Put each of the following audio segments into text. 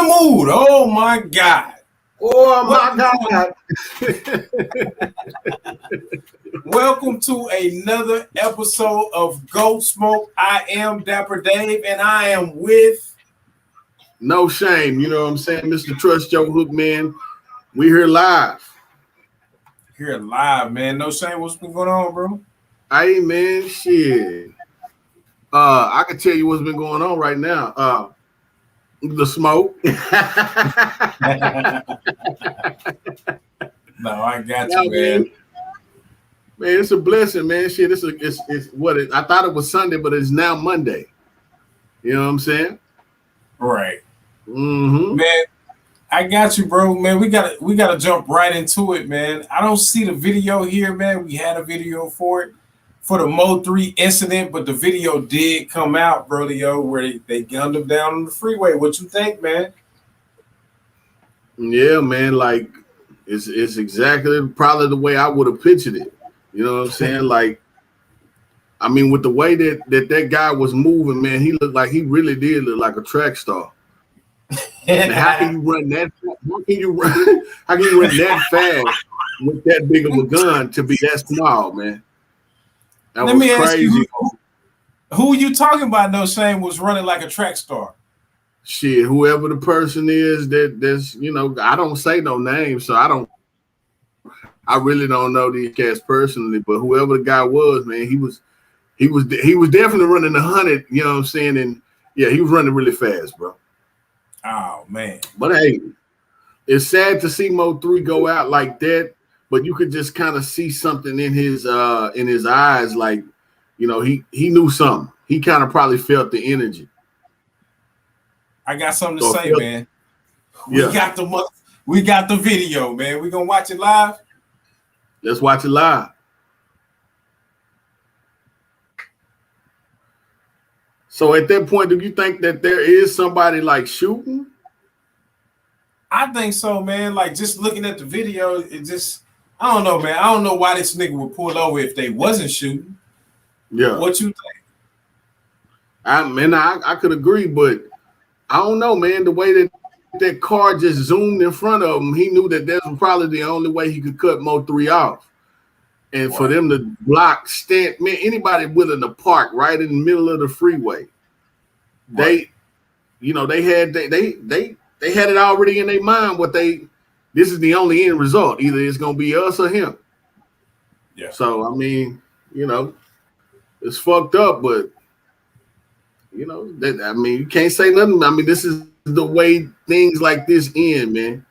mood. Oh my God. Oh my God. Welcome to another episode of Goatsmoke. I am Dapper Dave and I am with No Shame. You know what I'm saying? Mr. Trust Joe Hookman. We here live. Here live, man. No Shame. What's been going on, bro? Hey man, shit. I can tell you what's been going on right now. The smoke. No, I got you, man. Man, it's a blessing, man. Shit, it's what it. I thought it was Sunday, but it's now Monday. You know what I'm saying? Right. Mm-hmm. Man, I got you, bro. Man, we gotta jump right into it, man. I don't see the video here, man. We had a video for it for the Mo 3 incident, but the video did come out, brother, where they gunned him down on the freeway. What you think, man? Yeah, man. Like it's exactly probably the way I would have pictured it. You know what I'm saying? Like, I mean, with the way that guy was moving, man, he looked like he really did look like a track star. And how can you run that? How can you run that fast with that big of a gun to be that small, man? That Let was me ask crazy. you, who you talking about? No Shame was running like a track star. Shit, whoever the person is that's I don't say no name, so I really don't know these cats personally, but whoever the guy was, man, he was definitely running 100. You know what I'm saying? And yeah, he was running really fast, bro. Oh man! But hey, it's sad to see Mo 3 go out like that. But you could just kind of see something in his eyes, like he knew something. He kind of probably felt the energy. I got something to say, man. Yeah. We got the video, man. We gonna watch it live. Let's watch it live. So at that point, do you think that there is somebody like shooting? I think so, man. Like just looking at the video, I don't know, man. I don't know why this nigga would pull over if they wasn't shooting. Yeah. What you think? I could agree, but I don't know, man. The way that car just zoomed in front of him, he knew that was probably the only way he could cut Mo 3 off. And for them to block anybody willing to park right in the middle of the freeway, they had it already in their mind this is the only end result. Either it's gonna be us or him. Yeah. So I mean, it's fucked up, but you can't say nothing. I mean, this is the way things like this end, man.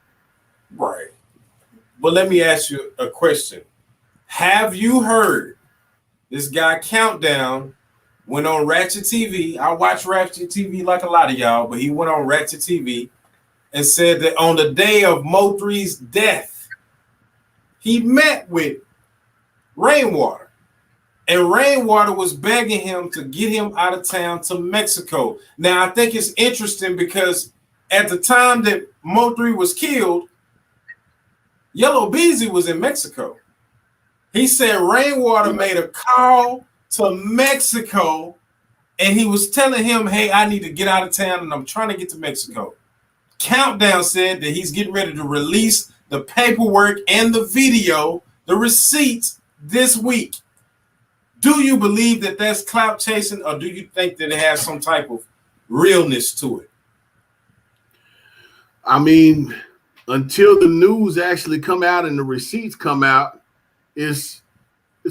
Right. But let me ask you a question. Have you heard this guy Countdown went on Ratchet TV? I watch Ratchet TV like a lot of y'all, but he went on Ratchet TV and said that on the day of Mo 3's death, he met with Rainwater. And Rainwater was begging him to get him out of town to Mexico. Now, I think it's interesting because at the time that Mo 3 was killed, Yellow Beezy was in Mexico. He said Rainwater made a call to Mexico and he was telling him, hey, I need to get out of town and I'm trying to get to Mexico. Countdown said that he's getting ready to release the paperwork and the video, the receipts this week. Do you believe that that's clout chasing or do you think that it has some type of realness to it? I mean, until the news actually come out and the receipts come out, it's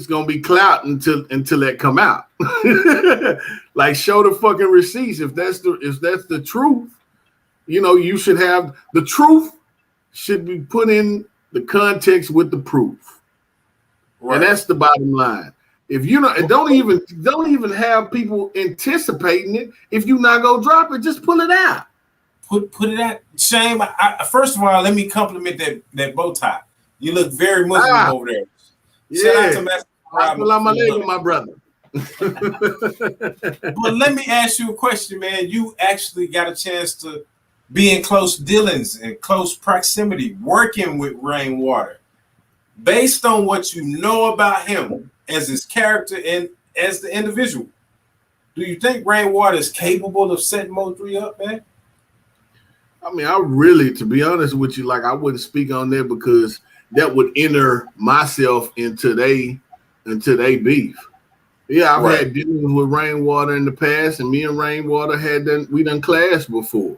gonna be clout until that come out. Like show the fucking receipts. If that's the truth, you should have the truth should be put in the context with the proof. Right. And that's the bottom line. If don't even have people anticipating it, if you not gonna drop it, just pull it out. Put it out. Shame. First of all, let me compliment that bow tie. You look very Muslim over there. Yeah. Shout out to Master my brother. But let me ask you a question, man. You actually got a chance to be in close dealings and close proximity, working with Rainwater. Based on what you know about him as his character and as the individual, do you think Rainwater is capable of setting Mo 3 up, man? I mean, I really, to be honest with you, like I wouldn't speak on that because that would enter myself into they beef. Yeah, I've Right. had dealings with Rainwater in the past, and me and Rainwater we done clashed before.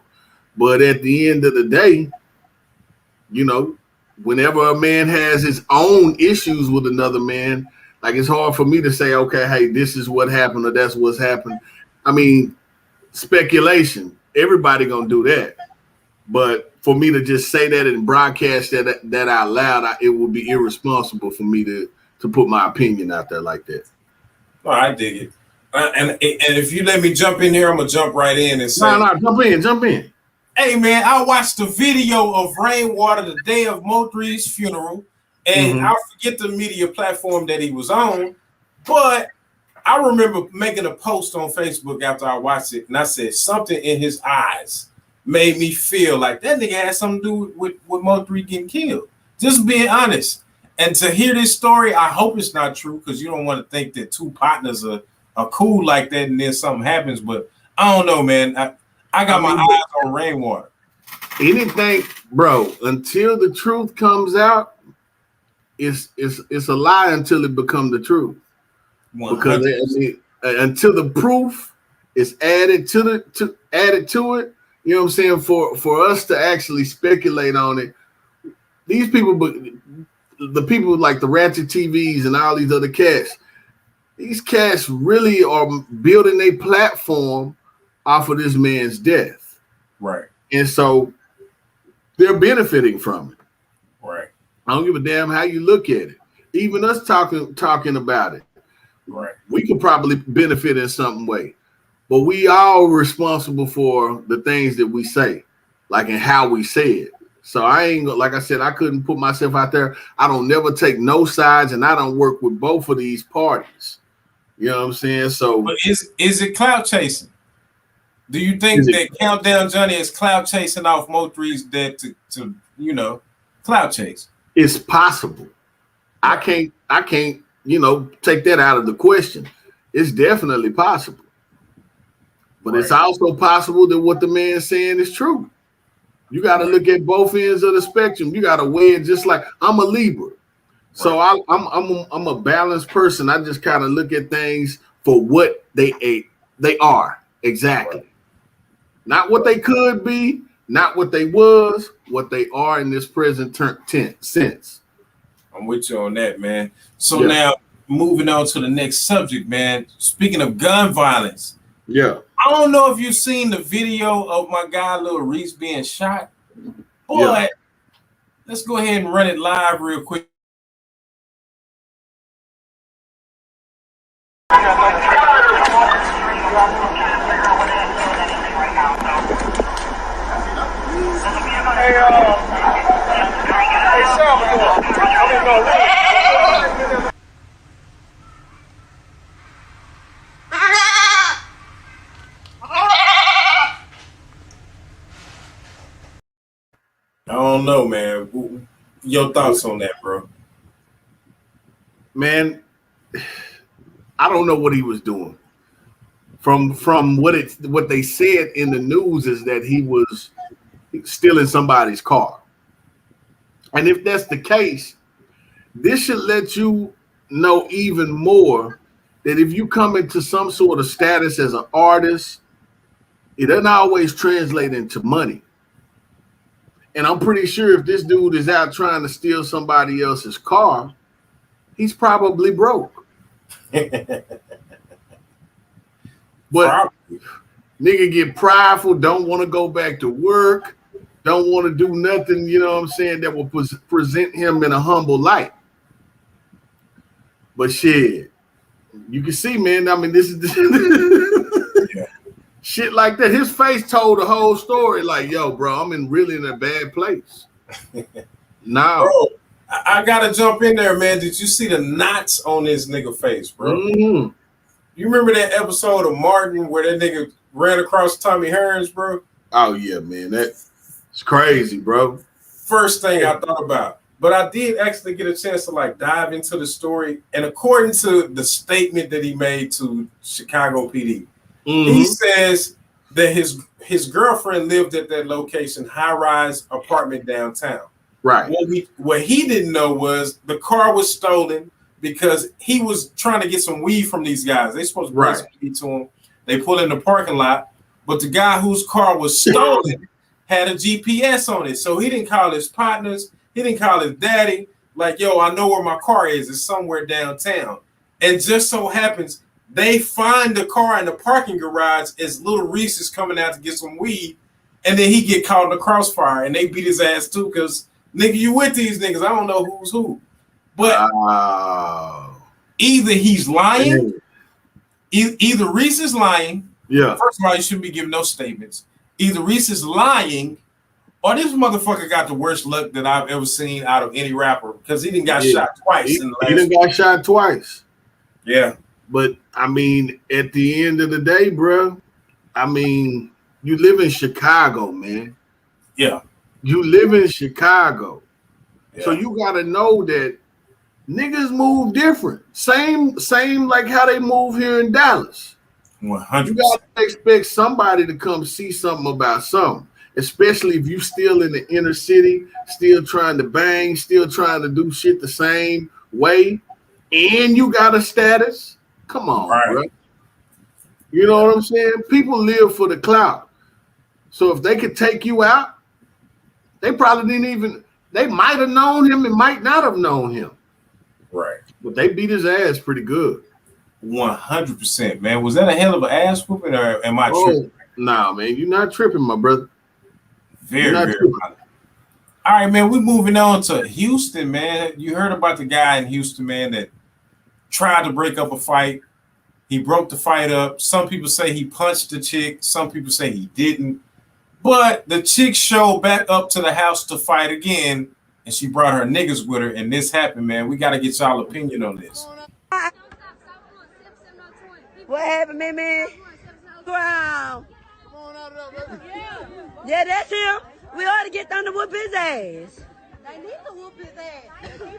But at the end of the day, you know, whenever a man has his own issues with another man, like it's hard for me to say, okay, hey, this is what happened or that's what's happened. I mean, speculation. Everybody gonna do that. But for me to just say that and broadcast that out loud, it would be irresponsible for me to put my opinion out there like that. Oh, I dig it. And if you let me jump in here, I'm gonna jump right in and say, No, jump in. hey man, I watched the video of Rainwater the day of Mo3's funeral, and I forget the media platform that he was on, but I remember making a post on Facebook after I watched it, and I said something in his eyes made me feel like that nigga had something to do with Mo3 getting killed. Just being honest. And to hear this story, I hope it's not true because you don't want to think that two partners are cool like that and then something happens. But I don't know, man. I got my eyes on Rainwater. Anything, bro, until the truth comes out, it's a lie until it becomes the truth. 100%. Because until the proof is added to it, you know what I'm saying? For us to actually speculate on it, these people, the people like the Ratchet TVs and all these other cats, these cats really are building a platform off of this man's death. Right. And so they're benefiting from it. Right. I don't give a damn how you look at it. Even us talking about it. Right. We could probably benefit in some way. But we all responsible for the things that we say, like and how we say it. So I ain't, like I said, I couldn't put myself out there. I don't never take no sides, and I don't work with both of these parties. You know what I'm saying? So, but is it clout chasing? Do you think that Countdown Johnny is clout chasing off Mo3's dead to clout chase? It's possible. Right. I can't, take that out of the question. It's definitely possible. But right. It's also possible that what the man's saying is true. You got to look at both ends of the spectrum. You got to weigh it. Just like I'm a Libra, so right. I'm a balanced person. I just kind of look at things for what they are exactly, right. Not what they could be, not what they was, what they are in this present sense. I'm with you on that, man. So now moving on to the next subject, man. Speaking of gun violence, I don't know if you've seen the video of my guy Lil Reese being shot, but let's go ahead and run it live real quick. I don't know, man. Your thoughts on that, bro? Man, I don't know what he was doing. From what they said in the news is that he was stealing somebody's car. And if that's the case, this should let you know even more that if you come into some sort of status as an artist, it doesn't always translate into money. And I'm pretty sure if this dude is out trying to steal somebody else's car, he's probably broke. But nigga get prideful, don't want to go back to work, don't want to do nothing, you know what I'm saying, that will present him in a humble light. But shit, you can see, man, I mean, this is shit like that. His face told the whole story. Like, yo, bro, I'm really in a bad place. Now, bro, I gotta jump in there, man. Did you see the knots on this nigga face, bro? Mm-hmm. You remember that episode of Martin where that nigga ran across Tommy Hearns, bro? Oh yeah, man, that's crazy, bro. First thing I thought about. But I did actually get a chance to like dive into the story. And according to the statement that he made to Chicago PD, he says that his girlfriend lived at that location, high-rise apartment downtown. Right. What he didn't know was the car was stolen because he was trying to get some weed from these guys. They supposed to bring some weed to him. They pull in the parking lot, but the guy whose car was stolen had a GPS on it. So he didn't call his partners. He didn't call his daddy. Like, yo, I know where my car is. It's somewhere downtown. And just so happens, they find the car in the parking garage as little Reese is coming out to get some weed. And then he get caught in the crossfire. And they beat his ass too because, nigga, you with these niggas. I don't know who's who. But either he's lying, either Reese is lying. Yeah. First of all, you shouldn't be giving no statements. Either Reese is lying, or this motherfucker got the worst luck that I've ever seen out of any rapper because he didn't got shot twice. He didn't got shot twice. Yeah. But I mean, at the end of the day, bro, I mean, you live in Chicago, man. Yeah. You live in Chicago. Yeah. So you gotta know that niggas move different. Same like how they move here in Dallas. 100%. You gotta expect somebody to come see something about something, especially if you still in the inner city, still trying to bang, still trying to do shit the same way, and you got a status. Come on, bro. You know what I'm saying? People live for the clout. So if they could take you out, they probably didn't even, they might have known him and might not have known him. Right. But they beat his ass pretty good. 100%, man. Was that a hell of an ass whooping or am I tripping? Nah, man. You're not tripping, my brother. Very, very. All right, man. We're moving on to Houston, man. You heard about the guy in Houston, man, that tried to break up a fight. He broke the fight up. Some people say he punched the chick. Some people say he didn't. But the chick showed back up to the house to fight again, and she brought her niggas with her, and this happened, man. We got to get y'all opinion on this. What happened, man? Ground. Yeah, that's him. We ought to get them to whoop his ass. They need to whoop his ass.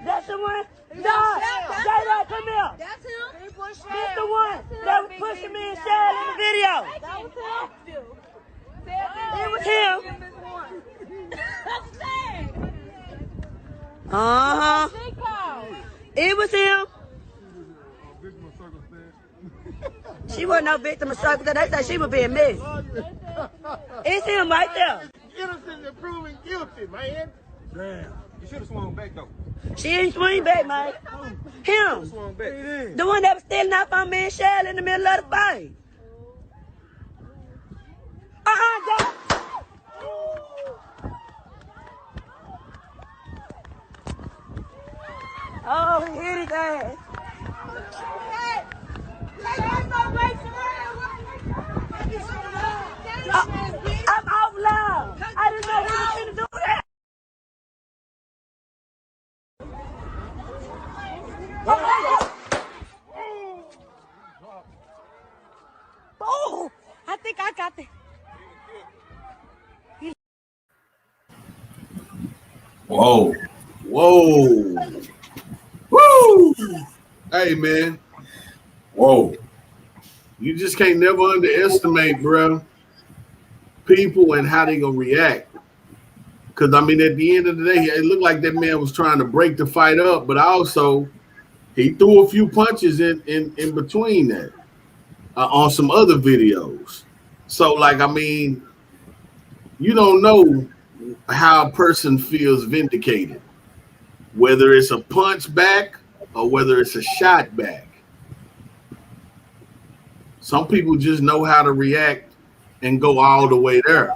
That's the one. No, J-Dog, come here. That's him. That's the one that was pushing me and Shad in the video. That was him. It was him. It was him. She wasn't no victim of circumstance. They said she was being missed. It's him right there. Innocent and proven guilty, man. Damn. You should have swung back, though. She ain't swing back, man. Him. The one that was stealing off on me and Shell in the middle of the fight. Dad. Oh, he hit his ass. I'm out loud. I didn't know he was going to do that. Oh, I think I got it. Whoa. Whoa. Woo. Hey, man. Whoa. You just can't never underestimate, bro, people and how they gonna react. Because, I mean, at the end of the day, it looked like that man was trying to break the fight up, but also he threw a few punches in between that on some other videos. So, like, I mean, you don't know how a person feels vindicated, whether it's a punch back or whether it's a shot back. Some people just know how to react and go all the way there.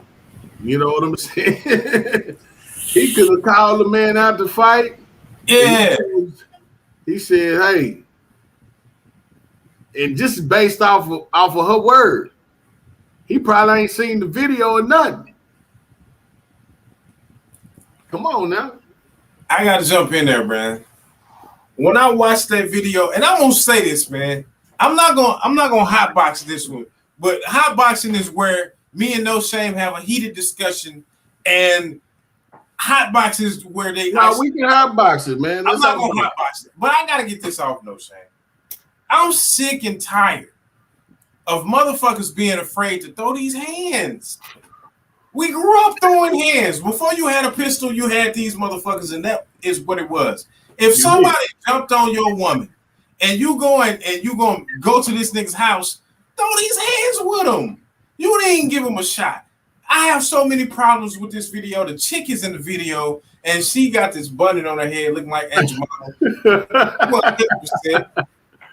You know what I'm saying? He could have called the man out to fight. Yeah. He said, hey, and just based off of her word, he probably ain't seen the video or nothing. Come on now. I gotta jump in there, man. When I watched that video, and I'm gonna say this, man, I'm not gonna hotbox this one, but hotboxing is where me and No Shame have a heated discussion, and hotbox is where they. No, we can hotbox it, man. I'm not gonna hotbox it, but I gotta get this off, No Shame. I'm sick and tired of motherfuckers being afraid to throw these hands. We grew up throwing hands. Before you had a pistol, you had these motherfuckers, and that is what it was. If somebody jumped on your woman and you going to go to this nigga's house, throw these hands with him. You didn't give him a shot. I have so many problems with this video. The chick is in the video, and she got this button on her head looking like Aunt Jemima. 100%.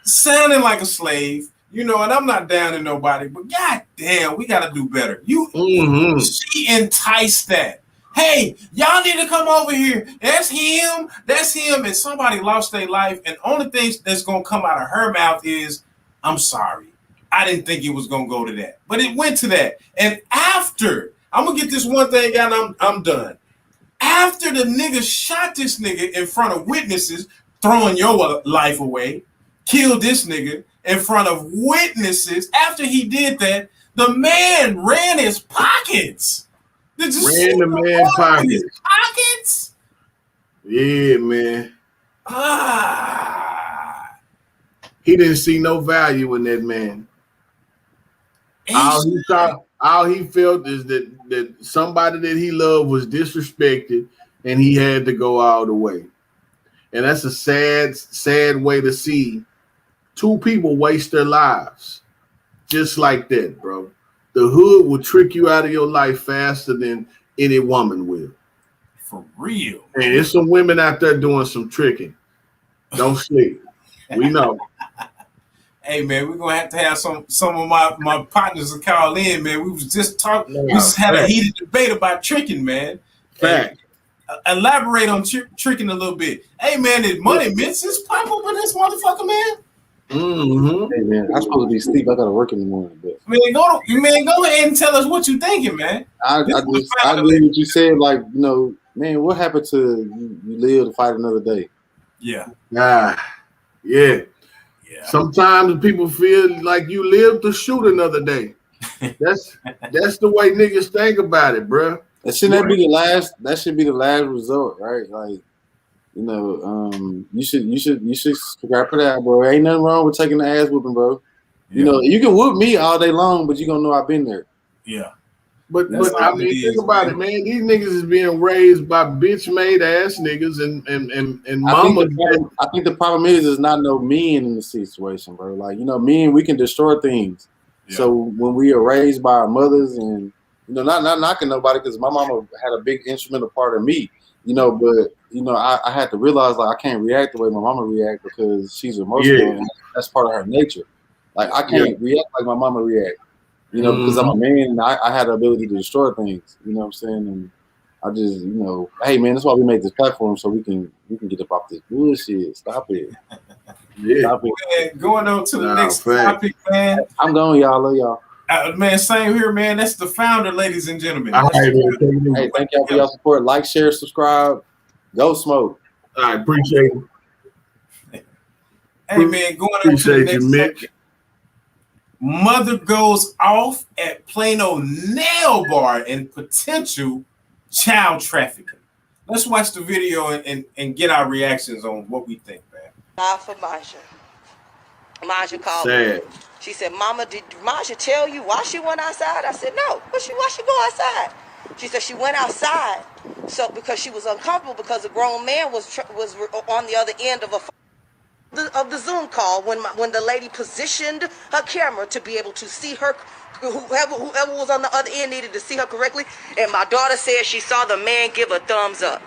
Sounding like a slave. You know, and I'm not down to nobody, but goddamn, we gotta do better. She enticed that. Hey, y'all need to come over here. That's him, and somebody lost their life, and only thing that's gonna come out of her mouth is, I'm sorry. I didn't think it was gonna go to that. But it went to that. And after, I'm gonna get this one thing out and I'm done. After the nigga shot this nigga in front of witnesses, throwing your life away, killed this nigga in front of witnesses. After he did that, the man ran his pockets. Did you see the man pockets? Yeah, man. He didn't see no value in that man. All he felt is that somebody that he loved was disrespected, and he had to go all the way. And that's a sad way to see two people waste their lives just like that, bro. The hood will trick you out of your life faster than any woman will. For real. And there's some women out there doing some tricking. Don't sleep. We know. Hey man, we're gonna have some of my partners to call in, man. We was just talking. We just had a heated debate about tricking, man. Fact. Elaborate on tricking a little bit. Hey man, did money misses pop up in this motherfucker, man? Hey man, I'm supposed to be asleep. I gotta work in the morning, but go ahead and tell us what you thinking, man. I agree with what you said. Like, you know, man, what happened to you live to fight another day? Yeah. Yeah. Sometimes people feel like you live to shoot another day. That's the way niggas think about it, bro. That shouldn't be the last. That should be the last resort, right? Like, you know, you should subscribe for that, bro. Ain't nothing wrong with taking the ass whooping, bro. You know, you can whoop me all day long, but you gonna know I've been there. Yeah. But I mean, think about it, man. These niggas is being raised by bitch made ass niggas and mamas. I think the problem is not no men in the situation, bro. Like, you know, men, we can destroy things. Yeah. So when we are raised by our mothers, and you know, not knocking nobody, because my mama had a big instrumental part of me, you know, but you know, I had to realize like I can't react the way my mama react because she's emotional and that's part of her nature. Like I can't react like my mama react. You know, because I'm a man and I had the ability to destroy things. You know what I'm saying? And I just, you know, hey man, that's why we made this platform so we can get up off this bullshit. Stop it. Stop it. Man, going on to the next topic, man. I'm going, y'all. Love y'all. Man, same here, man. That's the founder, ladies and gentlemen. All right, hey, thank y'all for y'all support. Like, share, subscribe. Goatsmoke. I appreciate it. Hey man, going on to the next topic. Mother goes off at Plano nail bar and potential child trafficking. Let's watch the video and get our reactions on what we think, man. Not for Masha. Masha called me. She said, Mama, did Masha tell you why she went outside? I said, no. Why she go outside? She said she went outside because she was uncomfortable because a grown man was on the other end of the Zoom call when the lady positioned her camera to be able to see her, whoever was on the other end needed to see her correctly, and my daughter said she saw the man give a thumbs up.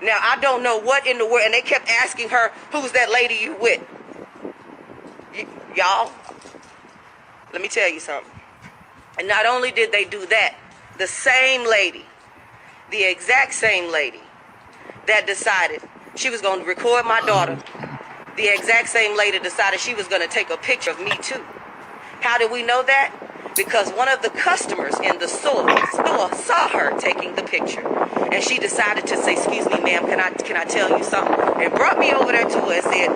Now I don't know what in the world, and they kept asking her, who's that lady you with? Y'all, let me tell you something. And not only did they do that, the same lady, the exact same lady that decided she was going to record my daughter, the exact same lady decided she was going to take a picture of me too. How did we know that? Because one of the customers in the store saw her taking the picture, and she decided to say, "Excuse me, ma'am, can I tell you something?" And brought me over there to her and said,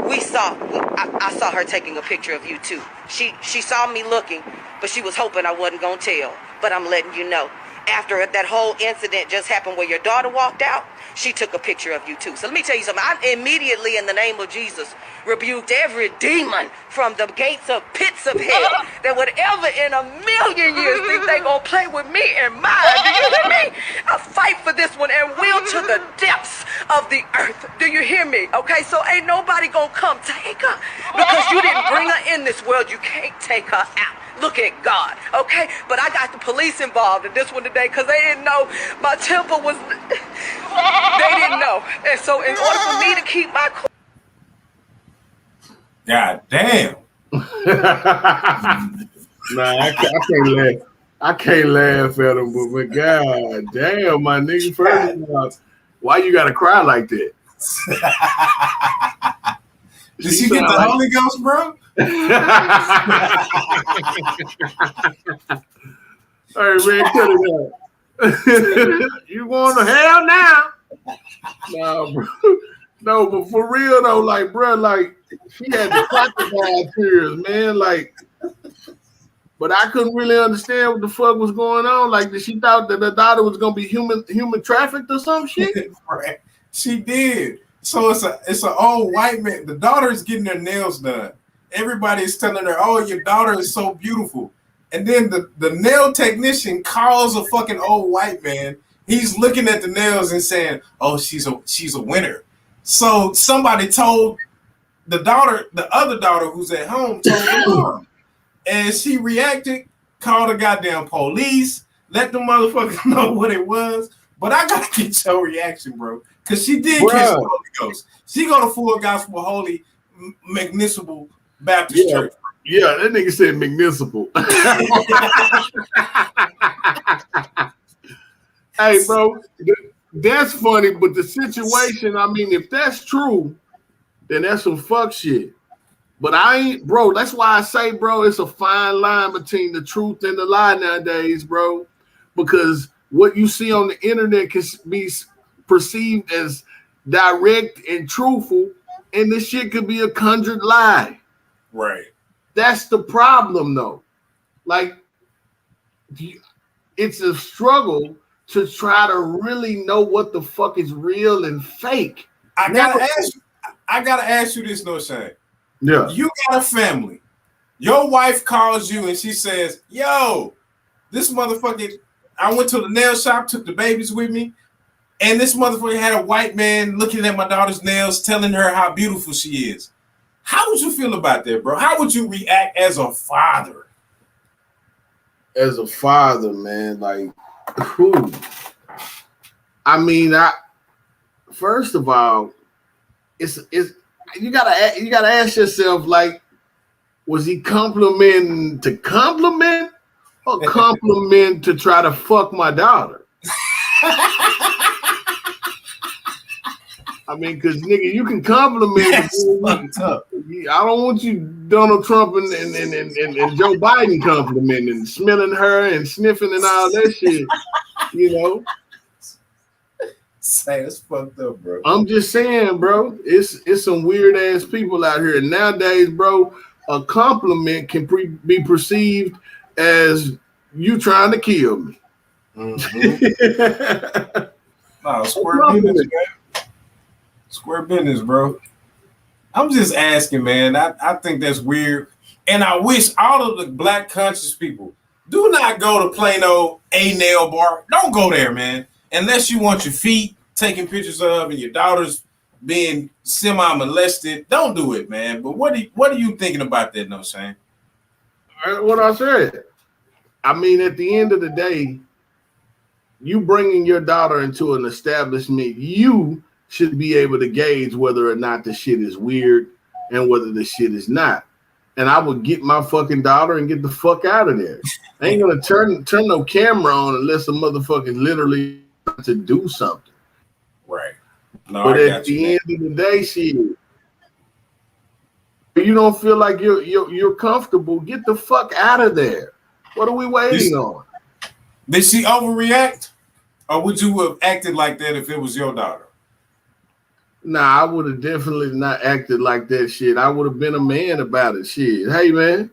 I saw her taking a picture of you too. She saw me looking, but she was hoping I wasn't gonna tell. But I'm letting you know. after that whole incident just happened where your daughter walked out, she took a picture of you too. So let me tell you something. I immediately, in the name of Jesus, rebuked every demon from the gates of pits of hell that would ever in a million years think they gonna play with me and mine. Do you hear me? I fight for this one and will to the depths of the earth. Do you hear me? Okay, so ain't nobody gonna come take her because you didn't bring her in this world. You can't take her out. Look at God, okay? But I got the police involved in this one today because they didn't know my temper was... They didn't know. And so in order for me to keep my... God damn. Nah, I can't laugh. I can't laugh at him, but god damn, my nigga. First of all, why you gotta cry like that? Did she get the Holy Ghost, bro? Hey man, cut it out. You going to hell now? Nah, bro. No, but for real though, like, bro, like she had the crocodile tears, man. Like, but I couldn't really understand what the fuck was going on. Like, did she thought that the daughter was gonna be human trafficked or some shit? Right. She did. So it's an old white man. The daughter is getting her nails done. Everybody's telling her, "Oh, your daughter is so beautiful." And then the nail technician calls a fucking old white man. He's looking at the nails and saying, "Oh, she's a winner." So somebody told the other daughter who's at home, told the mom. And she reacted, called the goddamn police, let the motherfucker know what it was. But I gotta get your reaction, bro. Because she did catch the Holy Ghost. She go to Full Gospel Holy Municipal Baptist Church. Yeah, that nigga said municipal. Hey, bro, that's funny, but the situation, I mean, if that's true, then that's some fuck shit. But I ain't, bro, that's why I say, bro, it's a fine line between the truth and the lie nowadays, bro. Because what you see on the internet can be perceived as direct and truthful, and this shit could be a conjured lie. Right. That's the problem, though. Like, it's a struggle to try to really know what the fuck is real and fake. I gotta ask you this, no shame. Yeah. You got a family. Your wife calls you and she says, "Yo, this motherfucker, I went to the nail shop, took the babies with me, and this motherfucker had a white man looking at my daughter's nails, telling her how beautiful she is." How would you feel about that, bro? How would you react as a father? As a father, man, like, who? I mean, first of all, it's you gotta ask yourself, like, was he complimenting to compliment or compliment to try to fuck my daughter? I mean, because nigga, you can compliment. Fucked up. I don't want you Donald Trump and Joe Biden complimenting, smelling her and sniffing and all that shit. You know. Say it's fucked up, bro. I'm just saying, bro. It's some weird ass people out here nowadays, bro. A compliment can be perceived as you trying to kill me. Mm-hmm. No, square business, man. Square business, bro. I'm just asking, man. I think that's weird. And I wish all of the black conscious people do not go to Plano a nail bar. Don't go there, man. Unless you want your feet taken pictures of and your daughters being semi-molested. Don't do it, man. But what are you thinking about that, no Shane? What I said. I mean, at the end of the day, you bringing your daughter into an establishment, you should be able to gauge whether or not the shit is weird and whether the shit is not. And I would get my fucking daughter and get the fuck out of there. I ain't gonna turn no camera on unless the motherfucker literally to do something. Right. No, but at the end of the day, shit, you don't feel like you're comfortable, get the fuck out of there. What are we waiting on? Did she overreact? Or would you have acted like that if it was your daughter? Nah, I would have definitely not acted like that shit. I would have been a man about it. Shit. Hey, man.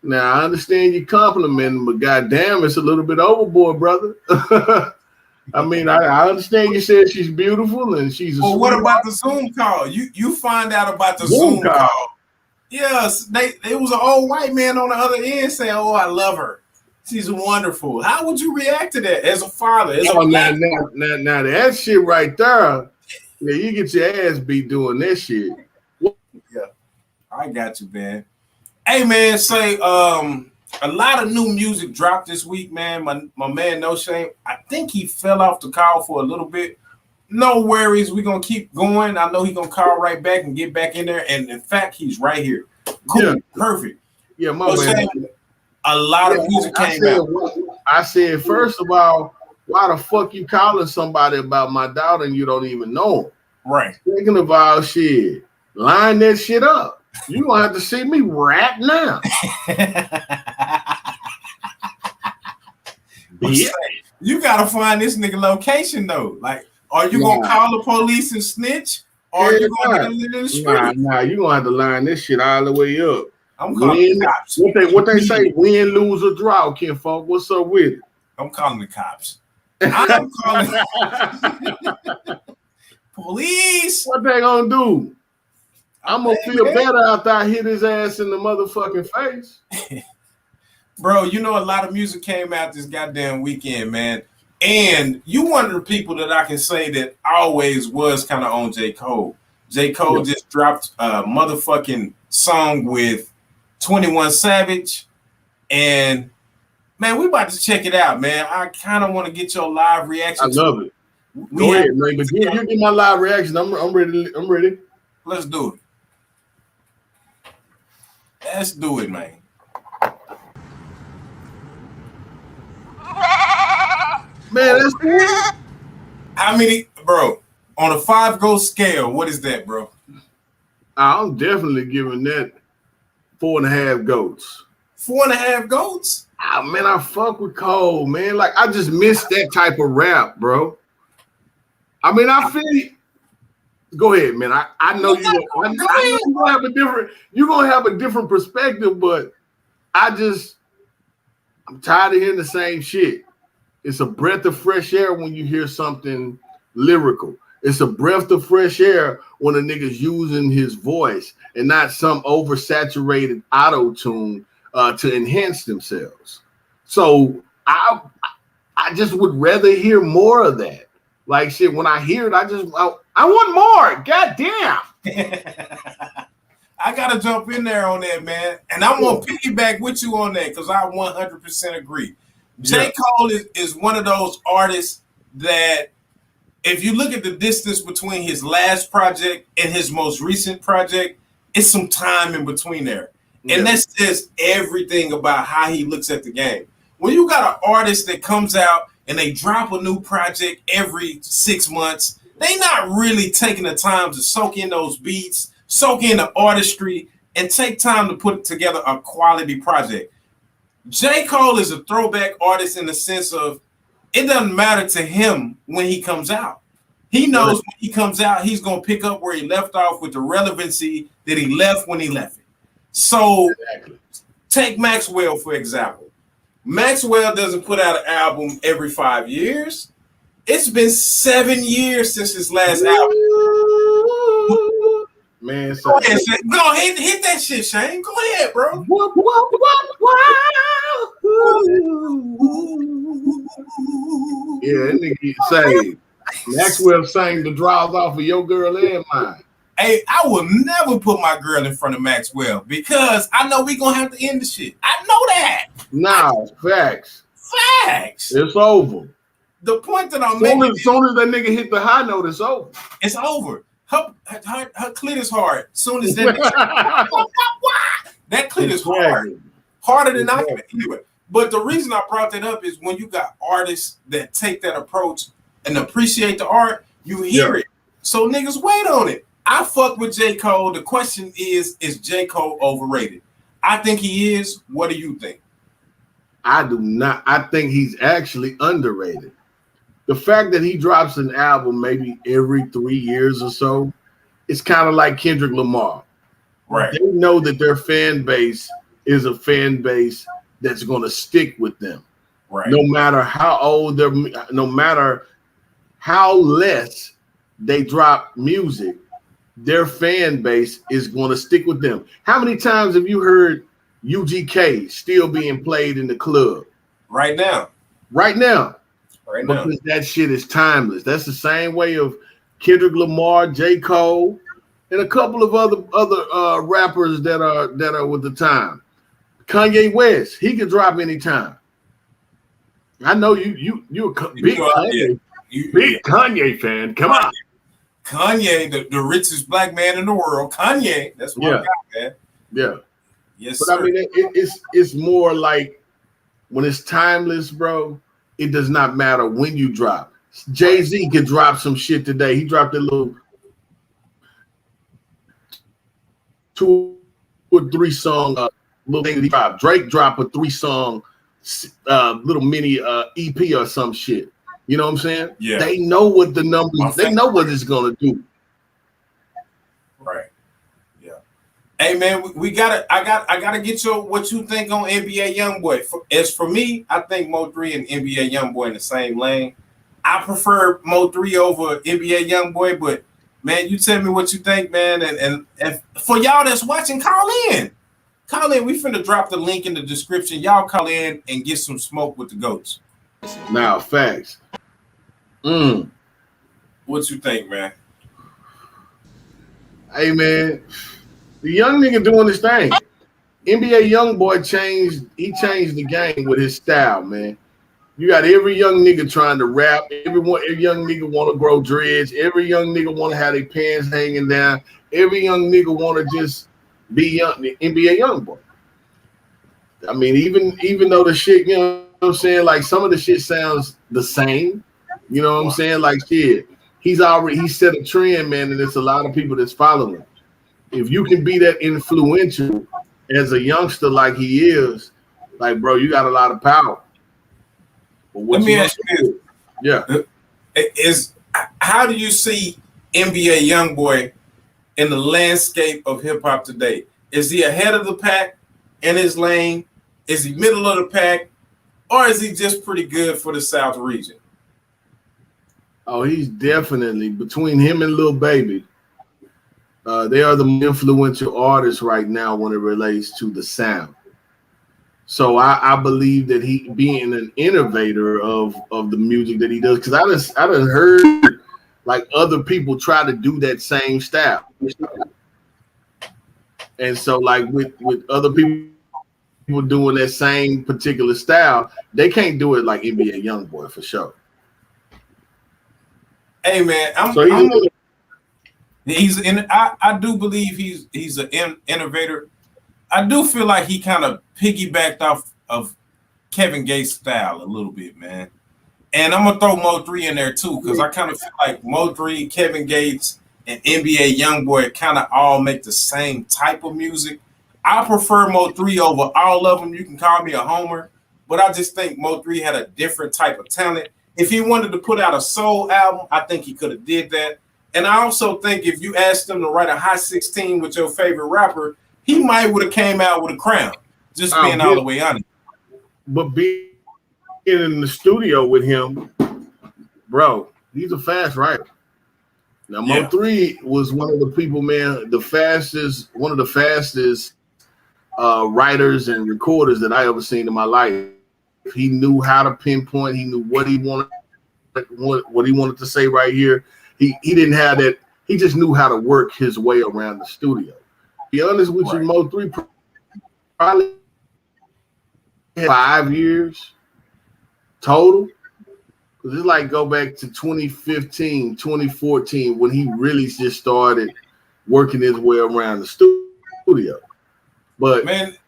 Now I understand you complimenting, but goddamn, it's a little bit overboard, brother. I mean, I understand you said she's beautiful and she's a Well, what sweetheart. about the Zoom call? You find out about the Zoom Zoom call. call. Yes, it was an old white man on the other end saying, "Oh, I love her. She's wonderful." How would you react to that as a father? As Oh, a black now that shit right there, yeah, you get your ass beat doing that shit. Yeah, I got you, man. Hey, man, say a lot of new music dropped this week, man. My man, No Shame, I think he fell off the call for a little bit. No worries, we're gonna keep going. I know he's gonna call right back and get back in there. And in fact, he's right here. Cool, Yeah. Perfect. Yeah, my No bad. Shame, a lot of music came out. I said, first of all, why the fuck you calling somebody about my daughter and you don't even know him? Right. Second of all, shit, line that shit up. You gonna have to see me right now. Yeah. You gotta find this nigga location though. Like, are you gonna call the police and snitch, or are you gonna get in the street? Nah, you gonna have to line this shit all the way up. I'm calling the cops. What they say, win, lose, or draw, kinfolk. What's up with it? I'm calling the cops. I'm calling police. What they gonna do? I'm gonna feel better after I hit his ass in the motherfucking face. Bro, you know a lot of music came out this goddamn weekend, man. And you one of the people that I can say that always was kind of on J. Cole. J. Cole just dropped a motherfucking song with 21 Savage. And man, we about to check it out, man. I kind of want to get your live reaction. I love it. Go ahead, man. But you get my live reaction. I'm ready. I'm ready. Let's do it. Let's do it, man. Man, that's cool. How many, bro? On a 5-go scale, what is that, bro? I'm definitely giving that 4.5 goats. 4.5 goats? Ah, man, I fuck with Cole, man. Like, I just miss that type of rap, bro. I mean, I feel. Go ahead, man. I know you're gonna have a different perspective, but I'm tired of hearing the same shit. It's a breath of fresh air when you hear something lyrical. It's a breath of fresh air when a nigga's using his voice and not some oversaturated auto tune to enhance themselves. So I just would rather hear more of that. Like shit, when I hear it, I want more. God damn. I gotta jump in there on that, man. And I'm gonna piggyback with you on that because I 100% agree. J. Cole is one of those artists that if you look at the distance between his last project and his most recent project, it's some time in between there. And that's just everything about how he looks at the game. When you got an artist that comes out and they drop a new project every 6 months, they not really taking the time to soak in those beats, soak in the artistry, and take time to put together a quality project. J. Cole is a throwback artist in the sense of it doesn't matter to him when he comes out. He knows when he comes out, he's going to pick up where he left off with the relevancy that he left when he left it. So take Maxwell, for example. Maxwell doesn't put out an album every 5 years. It's been 7 years since his last album. Man, go ahead, hit that shit, Shane. Go ahead, bro. Yeah, that nigga say Maxwell sang the draws off of your girl and mine. Hey, I will never put my girl in front of Maxwell because I know we gonna have to end the shit. I know that. Nah, facts. Facts. It's over. The point that I'm making as soon as that nigga hit the high note, it's over. It's over. Her clit is hard. Soon as that that clit is hard. Harder than I can anyway. But the reason I brought that up is when you got artists that take that approach and appreciate the art, you hear it. So niggas wait on it. I fuck with J. Cole. The question is J. Cole overrated? I think he is. What do you think? I do not. I think he's actually underrated. The fact that he drops an album maybe every 3 years or so, it's kind of like Kendrick Lamar. Right. They know that their fan base is a fan base that's going to stick with them. Right. No matter how old they're, no matter how less they drop music, their fan base is going to stick with them. How many times have you heard UGK still being played in the club? Right now. Right now. Right now. Because that shit is timeless. That's the same way of Kendrick Lamar, J. Cole, and a couple of other rappers that are with the time. Kanye West, he can drop anytime. I know you're a big Kanye, big Kanye fan. Come on. Kanye, the richest black man in the world. Kanye, that's my guy, man. Yeah. Yes, but sir. I mean, it's more like when it's timeless, bro. It does not matter when you drop. Jay-Z can drop some shit today. He dropped a little 2 or 3 song little thing he dropped. Drake dropped a 3-song little mini EP or some shit. You know what I'm saying? Yeah. They know what the numbers. They know what it's gonna do. Right. Yeah. Hey man, I gotta get you what you think on NBA YoungBoy. As for me, I think Mo3 and NBA YoungBoy in the same lane. I prefer Mo3 over NBA YoungBoy, but man, you tell me what you think, man. And for y'all that's watching, call in. Call in. We finna drop the link in the description. Y'all call in and get some smoke with the goats. Now, facts. What you think, man? Hey, man, the young nigga doing his thing. NBA YoungBoy changed the game with his style, man. You got every young nigga trying to rap. Every young nigga want to grow dreads. Every young nigga want to have their pants hanging down. Every young nigga want to just be young, the NBA YoungBoy. I mean, even though the shit, you know what I'm saying, like some of the shit sounds the same. You know what I'm saying? Like shit, he set a trend, man, and there's a lot of people that's following. If you can be that influential as a youngster like he is, like bro, you got a lot of power. Let me ask you this. Yeah. How do you see NBA YoungBoy in the landscape of hip hop today? Is he ahead of the pack in his lane? Is he middle of the pack? Or is he just pretty good for the South region? Oh, he's definitely between him and Lil Baby. They are the influential artists right now when it relates to the sound. So I believe that he being an innovator of the music that he does, because I done heard like other people try to do that same style. And so like with other people doing that same particular style, they can't do it like NBA YoungBoy for sure. Hey man, I do believe he's an innovator. I do feel like he kind of piggybacked off of Kevin Gates' style a little bit, man. And I'm gonna throw Mo3 in there too, because I kind of feel like Mo3, Kevin Gates, and NBA YoungBoy kind of all make the same type of music. I prefer Mo3 over all of them. You can call me a homer, but I just think Mo3 had a different type of talent. If he wanted to put out a soul album, I think he could have did that. And I also think if you asked him to write a hot 16 with your favorite rapper, he might would have came out with a crown. Just being all the way honest. But being in the studio with him, bro, he's a fast writer. Now, Mo3 was one of the people, man, one of the fastest writers and recorders that I ever seen in my life. He knew how to pinpoint. He knew what he wanted to say right here. He didn't have that. He just knew how to work his way around the studio. To be honest with you, Mo3 probably 5 years total. Because it's like go back to 2015, 2014 when he really just started working his way around the studio. But man,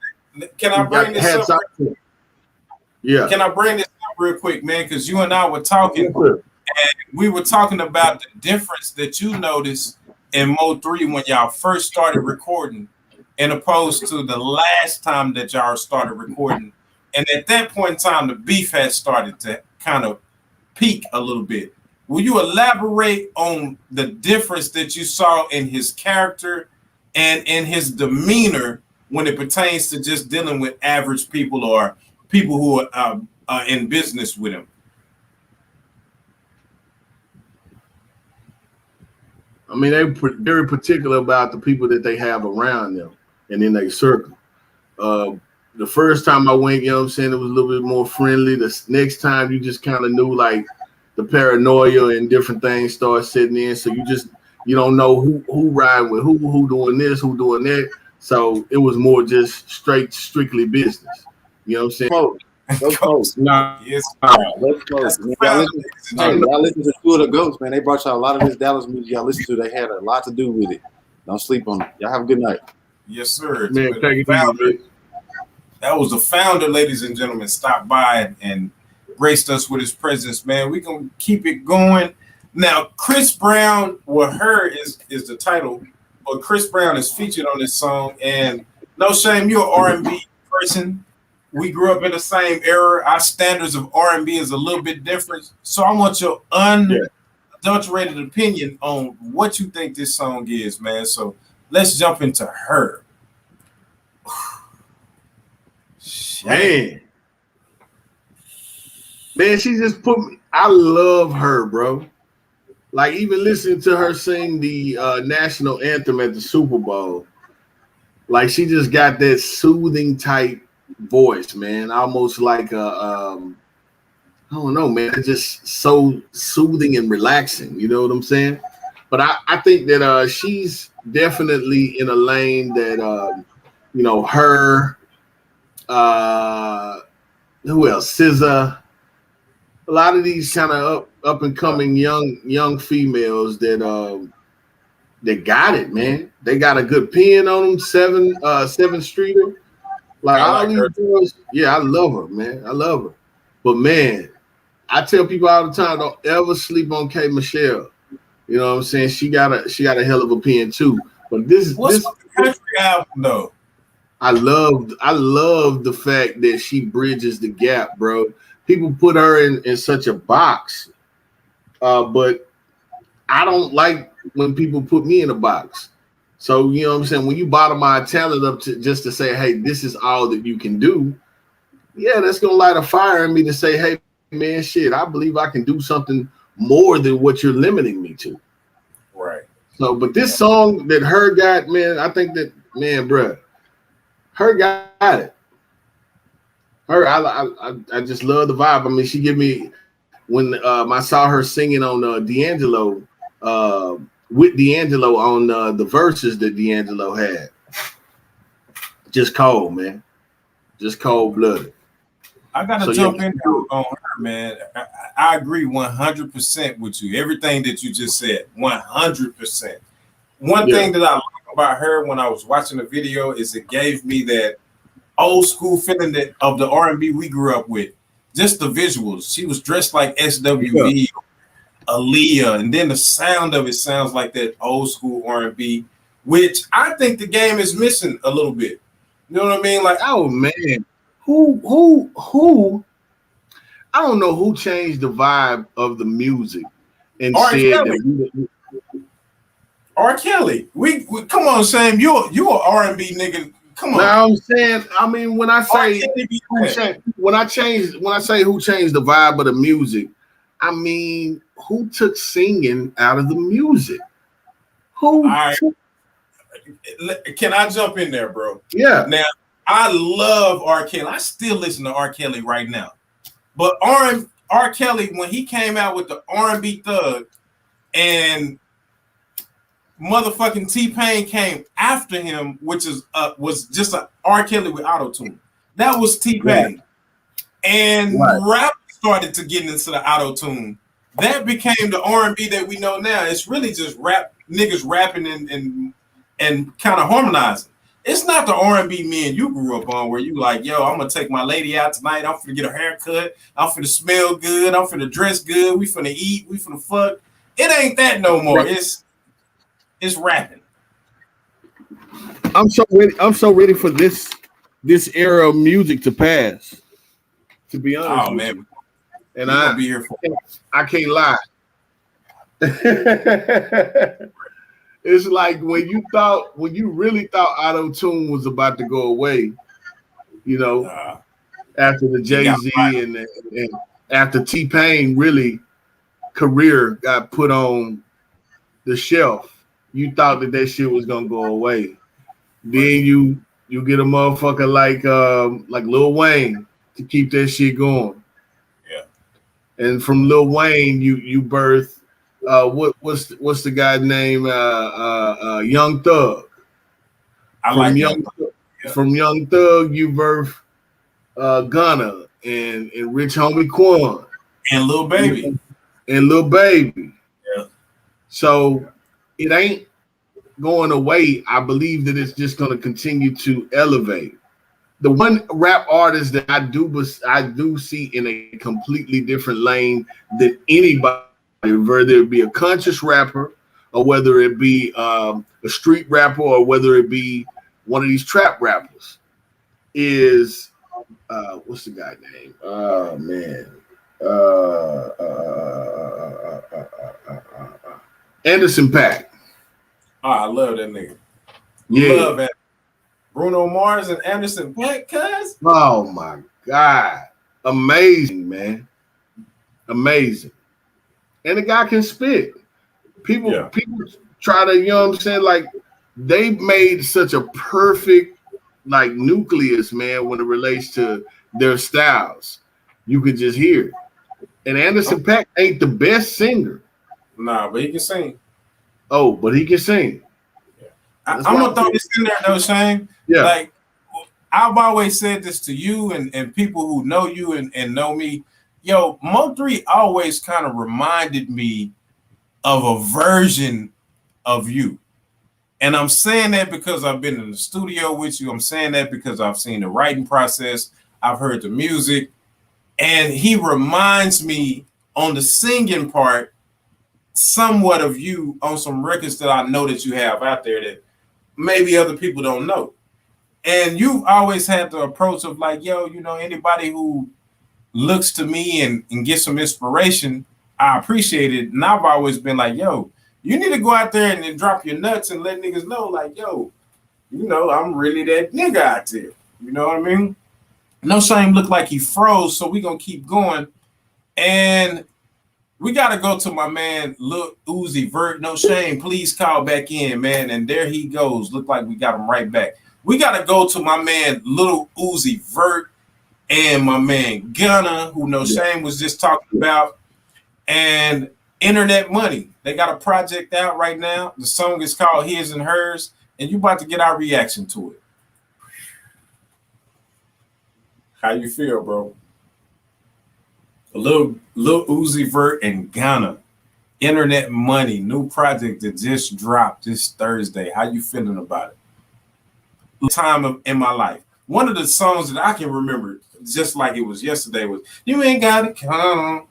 can I bring this up? Yeah. Can I bring this up real quick, man? Because you and I were talking, and we were talking about the difference that you noticed in Mo3 when y'all first started recording, and opposed to the last time that y'all started recording. And at that point in time, the beef had started to kind of peak a little bit. Will you elaborate on the difference that you saw in his character and in his demeanor when it pertains to just dealing with average people or people who are in business with him. I mean, they're very particular about the people that they have around them and in their circle. The first time I went, you know what I'm saying, it was a little bit more friendly. The next time you just kind of knew like the paranoia and different things start setting in. So you don't know who riding with who doing this, who doing that. So it was more just strictly business. You know what I'm saying? Go smoke. Nah, Yes, Let's smoke. that's the Man, founder, ladies and gentlemen. y'all listen to Two of the Goats, man. They brought y'all a lot of this Dallas music y'all listen to. They had a lot to do with it. Don't sleep on it. Y'all have a good night. Yes, sir. man, But take it founder, easy, man. that was the founder, ladies and gentlemen, stopped by and graced us with his presence, man. We gonna keep it going. Now, Chris Brown, well, Her is the title, but Chris Brown is featured on this song. And no shame, you're an R&B person. We grew up in the same era. Our standards of R&B is a little bit different. So I want your unadulterated opinion on what you think this song is, man. So let's jump into Her. Man, she just put me. I love her, bro. Like even listening to her sing the national anthem at the Super Bowl, like she just got that soothing type voice, man. Almost like I don't know, man. It's just so soothing and relaxing. You know what I'm saying? But I think that she's definitely in a lane that her. Who else? SZA. A lot of these kind of up and coming young females that got it, man. They got a good pen on them, seven streeter. Like all these girls, yeah, I love her, man. I love her. But man, I tell people all the time, don't ever sleep on K Michelle. You know what I'm saying? She got a hell of a pen too. But What's the country album though? I love the fact that she bridges the gap, bro. People put her in such a box, but I don't like when people put me in a box. So you know what I'm saying? When you bottom my talent up to say, hey, this is all that you can do, yeah, that's gonna light a fire in me to say, hey, man, shit, I believe I can do something more than what you're limiting me to. Right. So, but this song that Her got, man, I think that, man, bro, Her got it. Her, I just love the vibe. I mean, she give me when I saw her singing on D'Angelo, with D'Angelo on the verses that D'Angelo had. Just cold, man. Just cold blooded. I gotta jump in on Her, man. I agree 100% with you. Everything that you just said, 100%. One thing that I like about Her when I was watching the video is it gave me that old school feeling that of the R&B we grew up with. Just the visuals. She was dressed like SWV, Aaliyah, and then the sound of it sounds like that old school R&B, which I think the game is missing a little bit. You know what I mean? Like, oh man, who? I don't know who changed the vibe of the music and R. said Kelly. that R. Kelly. We come on, Sam. You an R&B nigga. Come on. Now I'm saying, I mean, when I say who changed the vibe of the music, I mean, who took singing out of the music? Who? Can I jump in there, bro? Yeah. Now, I love R. Kelly. I still listen to R. Kelly right now. But R. Kelly, when he came out with the R&B Thug and motherfucking T-Pain came after him, which is was just a R. Kelly with auto-tune. That was T-Pain. Right. And rap started to get into the auto-tune. That became the R&B that we know now. It's really just rap niggas rapping and kind of harmonizing. It's not the R&B men you grew up on where you like, yo, I'm gonna take my lady out tonight. I'm finna get her haircut. I'm finna smell good. I'm finna dress good. We finna eat. We finna fuck. It ain't that no more. It's rapping. I'm so ready for this era of music to pass. To be honest, with you. And I'll be here for. I can't lie. It's like when you really thought auto tune was about to go away, you know, after the He got Jay-Z and after T-Pain really career got put on the shelf, you thought that shit was gonna go away. Then you get a motherfucker like Lil Wayne to keep that shit going. Yeah. And from Lil Wayne, you birth what's the guy's name? Young Thug. I From like Young him. Yeah. from Young Thug, you birth Gunna and Rich Homie Quan And Lil Baby. and Lil Baby. Yeah. So it ain't going away. I believe that it's just going to continue to elevate. The one rap artist that I do see in a completely different lane than anybody, whether it be a conscious rapper or whether it be a street rapper or whether it be one of these trap rappers, is what's the guy name? Oh man, Anderson .Paak. Oh, I love that nigga. Yeah. Love that. Bruno Mars and Anderson .Paak, cuz. Oh my God. Amazing, man. Amazing. And the guy can spit. People try to, you know what I'm saying? Like, they made such a perfect like nucleus, man, when it relates to their styles. You could just hear it. And Anderson .Paak ain't the best singer. Nah, but he can sing. Oh, but he can sing. I'm gonna throw this in there though, Shane. Yeah. Like, I've always said this to you and people who know you and know me. Yo, Mo3 always kind of reminded me of a version of you. And I'm saying that because I've been in the studio with you. I'm saying that because I've seen the writing process. I've heard the music. And he reminds me on the singing part somewhat of you on some records that I know that you have out there that maybe other people don't know. And you've always had the approach of like, yo, you know, anybody who looks to me and gets some inspiration, I appreciate it. And I've always been like, yo, you need to go out there and then drop your nuts and let niggas know, like, yo, you know, I'm really that nigga out there. You know what I mean? No Shame looked like he froze, so we gonna keep going. And we gotta go to my man Lil Uzi Vert. No Shame, please call back in, man. And there he goes. Look like we got him right back. We gotta go to my man Lil Uzi Vert and my man Gunna, who No Shame was just talking about, and Internet Money. They got a project out right now. The song is called His and Hers, and you about to get our reaction to it. How you feel, bro? A little Uzi Vert and Ghana. Internet Money, new project that just dropped this Thursday. How you feeling about it? Time in my life. One of the songs that I can remember, just like it was yesterday, was "You Ain't Gotta Come.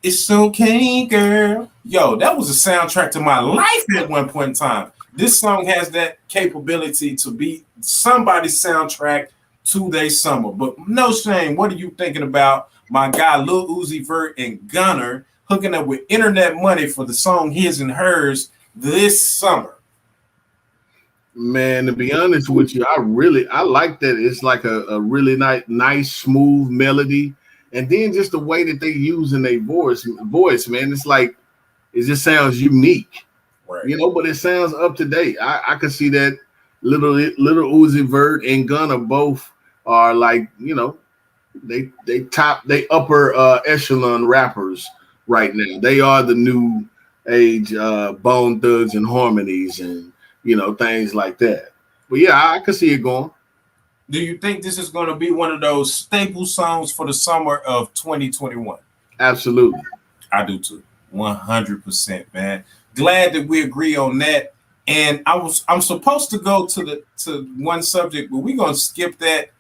It's Okay, Girl." Yo, that was a soundtrack to my life at one point in time. This song has that capability to be somebody's soundtrack to their summer. But No Shame, what are you thinking about my guy Lil Uzi Vert and Gunner hooking up with Internet Money for the song His and Hers this summer? Man, to be honest with you, I like that. It's like a really nice, smooth melody. And then just the way that they use in their voice, man, it's like it just sounds unique. Right. You know, but it sounds up to date. I could see that little Uzi Vert and Gunna both are like, you know, they upper echelon rappers right now. They are the new age Bone Thugs and Harmonies and, you know, things like that. But yeah, I can see it going. Do you think this is going to be one of those staple songs for the summer of 2021? Absolutely. I do too. 100%, man. Glad that we agree on that. And I'm supposed to go to one subject, but we're going to skip that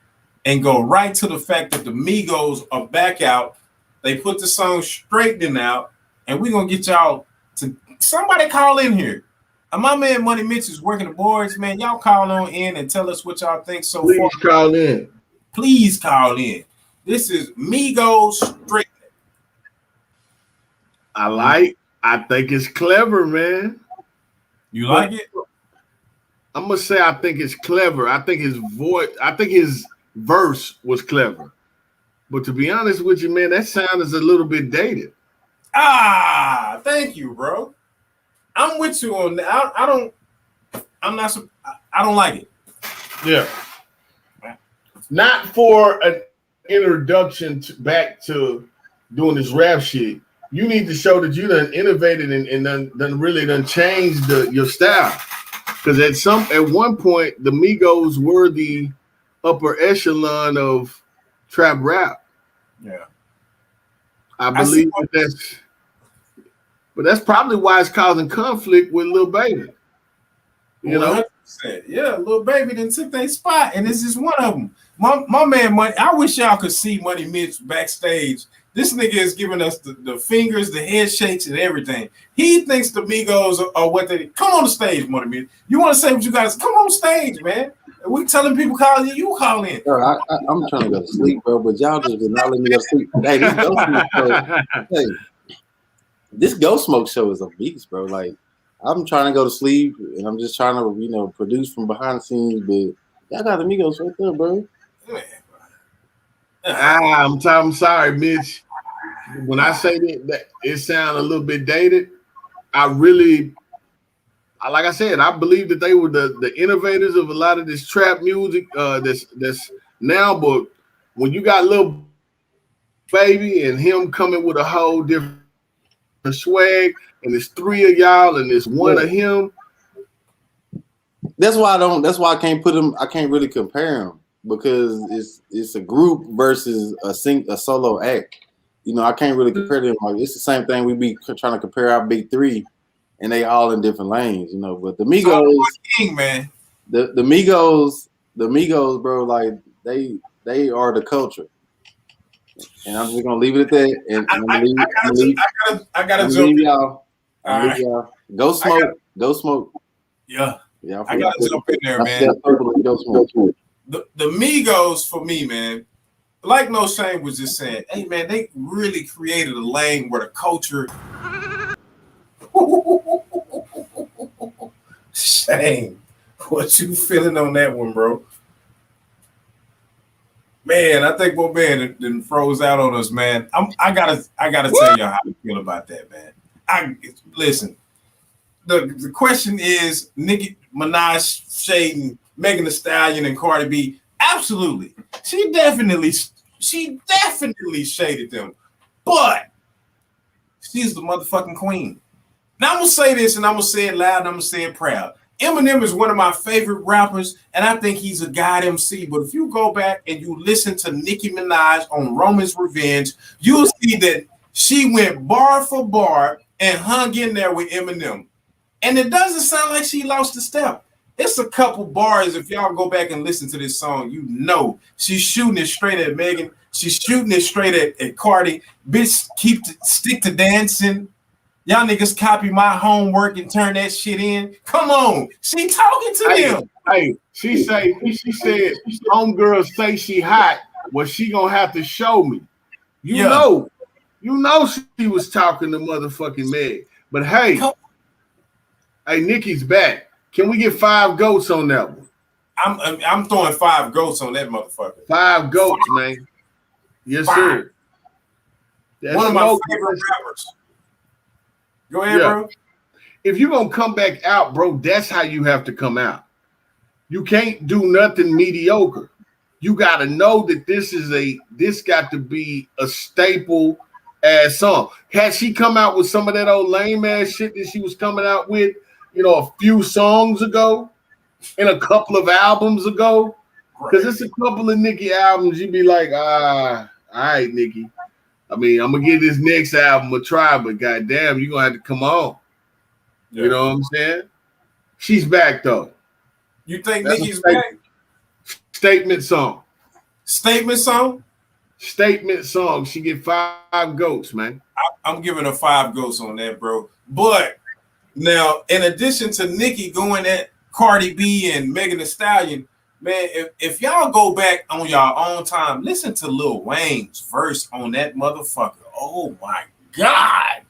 and go right to the fact that the Migos are back out. They put the song Straightening out, and we're going to get y'all to somebody call in here. My man Money Mitch is working the boards, man. Y'all call on in and tell us what y'all think so far. Please call in. Please call in. This is Migos Straightening. I think it's clever, man. You like it? I'm gonna say I think it's clever. I think his verse was clever. But to be honest with you, man, that sound is a little bit dated. Ah, thank you, bro. I'm with you on that. I don't. I'm not. I don't like it. Yeah. Not for an introduction back to doing this rap shit. You need to show that you done innovated and done really changed your style. Because at one point, the Migos were the upper echelon of trap rap. Yeah. I believe that's probably why it's causing conflict with Lil Baby. You 100%. Yeah, Lil Baby then took their spot, and this is one of them. My man, Money. I wish y'all could see Money Mitch backstage. This nigga is giving us the fingers, the head shakes, and everything. He thinks the Migos are what they come on the stage, Money Mitch. You want to say what you guys? Come on stage, man. We telling people call you, you call in. Bro, I'm trying to go to sleep, bro, but y'all just did not let me go to sleep. Hey, this Goatsmoke show is a beast, bro. Like, I'm trying to go to sleep, and I'm just trying to, produce from behind the scenes, but y'all got the Migos right there, bro. I'm sorry, Mitch. When I say that it sounds a little bit dated, like I said, I believe that they were the innovators of a lot of this trap music that's now, but when you got Lil Baby and him coming with a whole different swag, and there's three of y'all and there's one of him. That's why I can't put him. I can't really compare him because it's a group versus a solo act. I can't really compare them. Like, it's the same thing we be trying to compare our big three, and they all in different lanes. But the Migos, King, man. The Migos, bro, like they are the culture. And I'm just gonna leave it at that. And I gotta jump in. Y'all. Y'all. Goatsmoke. Yeah. Yeah. I gotta jump in there, man. The Migos for me, man. Like No Shame was just saying, hey man, they really created a lane where the culture. Shame. What you feeling on that one, bro? Man, I think what man then froze out on us, man. I gotta tell y'all how I feel about that, man. Listen. The question is Nicki Minaj shading Megan Thee Stallion and Cardi B. Absolutely, she definitely shaded them, but she's the motherfucking queen. Now I'm gonna say this, and I'm gonna say it loud, and I'm gonna say it proud. Eminem is one of my favorite rappers, and I think he's a god MC. But if you go back and you listen to Nicki Minaj on Roman's Revenge, you'll see that she went bar for bar and hung in there with Eminem. And it doesn't sound like she lost a step. It's a couple bars. If y'all go back and listen to this song, she's shooting it straight at Megan. She's shooting it straight at Cardi. Bitch, stick to dancing. Y'all niggas copy my homework and turn that shit in. Come on. She talking to them. Hey, she said, homegirl say she hot. Well, she gonna have to show me. You know she was talking to motherfucking Meg. But hey, Nikki's back. Can we get 5 goats on that one? I'm throwing 5 goats on that motherfucker. 5 goats, man. Yes, sir. That's one of my favorite rappers. Go ahead, bro. If you're gonna come back out, bro, that's how you have to come out. You can't do nothing mediocre. You gotta know that this got to be a staple ass song. Had she come out with some of that old lame ass shit that she was coming out with, a few songs ago and a couple of albums ago, because it's a couple of Nicki albums, you'd be like, all right, Nicki. I mean, I'm gonna give this next album a try, but goddamn, you're gonna have to come on. Yeah. You know what I'm saying? She's back though. You think Nicki's back? Statement song. Statement song? Statement song. She get 5 goats, man. I'm giving her 5 goats on that, bro. But now, in addition to Nicki going at Cardi B and Megan Thee Stallion, man, if y'all go back on y'all own time, listen to Lil Wayne's verse on that motherfucker. Oh my God.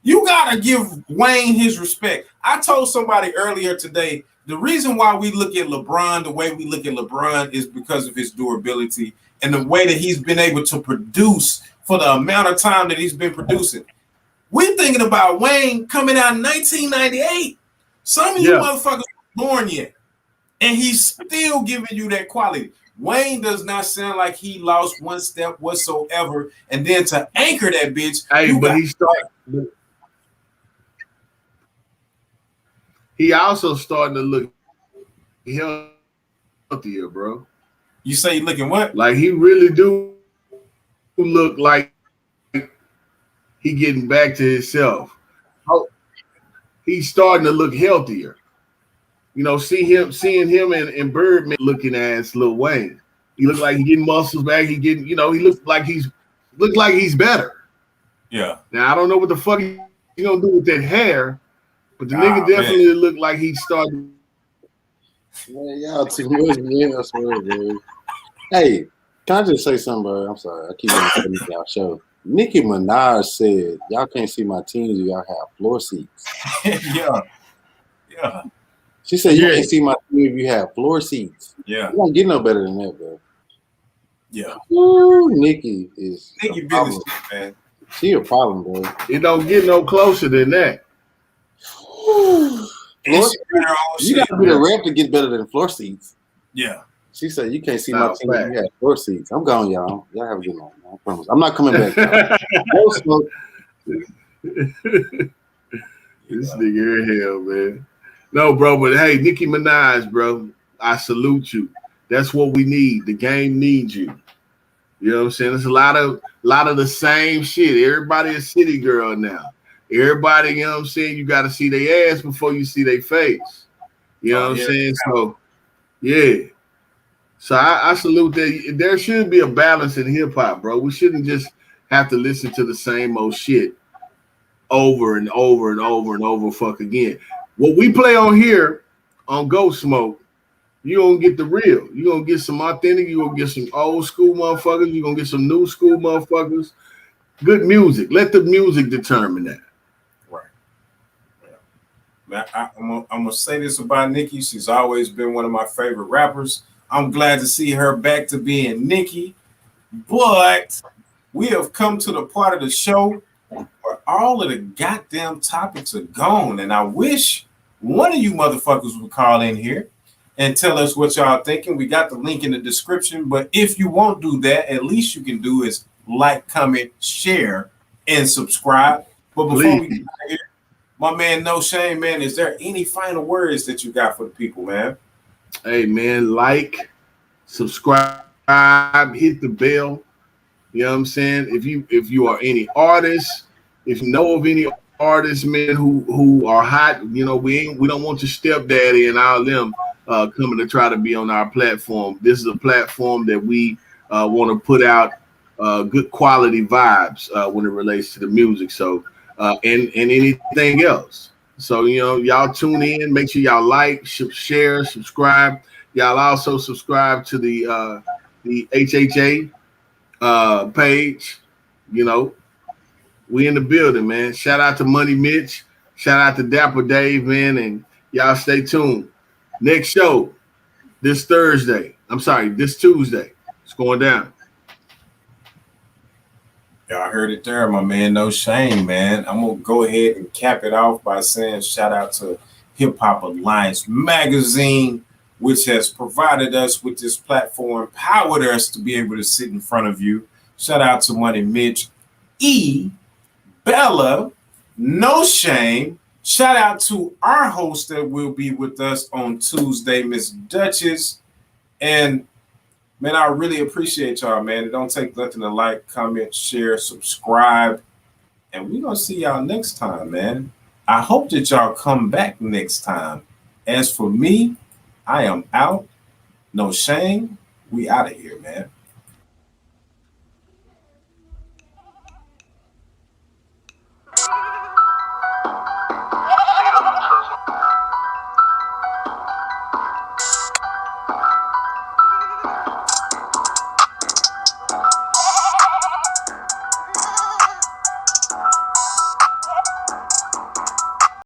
You gotta give Wayne his respect. I told somebody earlier today, the reason why we look at LeBron the way we look at LeBron is because of his durability and the way that he's been able to produce for the amount of time that he's been producing. We're thinking about Wayne coming out in 1998. Some of you motherfuckers weren't born yet, and he's still giving you that quality. Wayne does not sound like he lost one step whatsoever, and then to anchor that bitch. Hey, but he also starting to look healthier, bro. You say he looking what? Like he really do look like he getting back to himself. Oh, he's starting to look healthier. You know, seeing him and Birdman looking ass Lil Wayne. He look like he getting muscles back. He getting, you know, he looks like he's better. Yeah. Now I don't know what the fuck he's gonna do with that hair, but the nigga definitely looked like he started. Man, y'all too much, man. I swear, man. Hey, can I just say something, bro? I'm sorry. I keep on telling y'all show. Nicki Minaj said, y'all can't see my teens if y'all have floor seats. Yeah. She said, you can't see my team if you have floor seats. Yeah. You don't get no better than that, bro. Yeah. Ooh, Nicki business, man. She a problem, bro. It don't get no closer than that. You got to be a rep to get better than floor seats. Yeah. She said, you can't see my team if you have floor seats. I'm gone, y'all. Y'all have a good night, man. I promise. I'm not coming back. Goatsmoke. This nigga in hell, man. No, bro, but hey, Nicki Minaj, bro, I salute you. That's what we need. The game needs you. You know what I'm saying? There's a lot of the same shit. Everybody a city girl now. Everybody, you know what I'm saying? You got to see their ass before you see their face. You know what I'm saying? So, yeah. So I salute that. There should be a balance in hip hop, bro. We shouldn't just have to listen to the same old shit over and over and over and over fuck again. What we play on here on Goatsmoke, you gonna get the real. You gonna get some authentic. You gonna get some old school motherfuckers. You gonna get some new school motherfuckers. Good music. Let the music determine that. Right. Yeah. I'm gonna say this about Nicki. She's always been one of my favorite rappers. I'm glad to see her back to being Nicki, but we have come to the part of the show where all of the goddamn topics are gone, and I wish one of you motherfuckers would call in here and tell us what y'all thinking. We got the link in the description, but if you won't do that, at least you can do is like, comment, share, and subscribe. But before we get out of here, my man, No Shame, man, is there any final words that you got for the people, man? Hey, man, like, subscribe, hit the bell. You know what I'm saying? If you are any artists, if you know of any artists, man, who are hot, you know, we don't want your stepdaddy and all them coming to try to be on our platform. This is a platform that we want to put out good quality vibes when it relates to the music. So and anything else. So, you know, y'all tune in, make sure y'all like, share, subscribe. Y'all also subscribe to the HHA page. You know, we in the building, man. Shout out to Money Mitch. Shout out to Dapper Dave, man. And y'all stay tuned. Next show, this Tuesday. It's going down. Y'all heard it there, my man. No Shame, man. I'm going to go ahead and cap it off by saying shout out to Hip Hop Alliance Magazine, which has provided us with this platform, powered us to be able to sit in front of you. Shout out to Money Mitch, Bella, No Shame. Shout out to our host that will be with us on Tuesday, Miss Duchess. And man, I really appreciate y'all, man. It don't take nothing to like, comment, share, subscribe. And we're going to see y'all next time, man. I hope that y'all come back next time. As for me, I am out. No Shame. We out of here, man.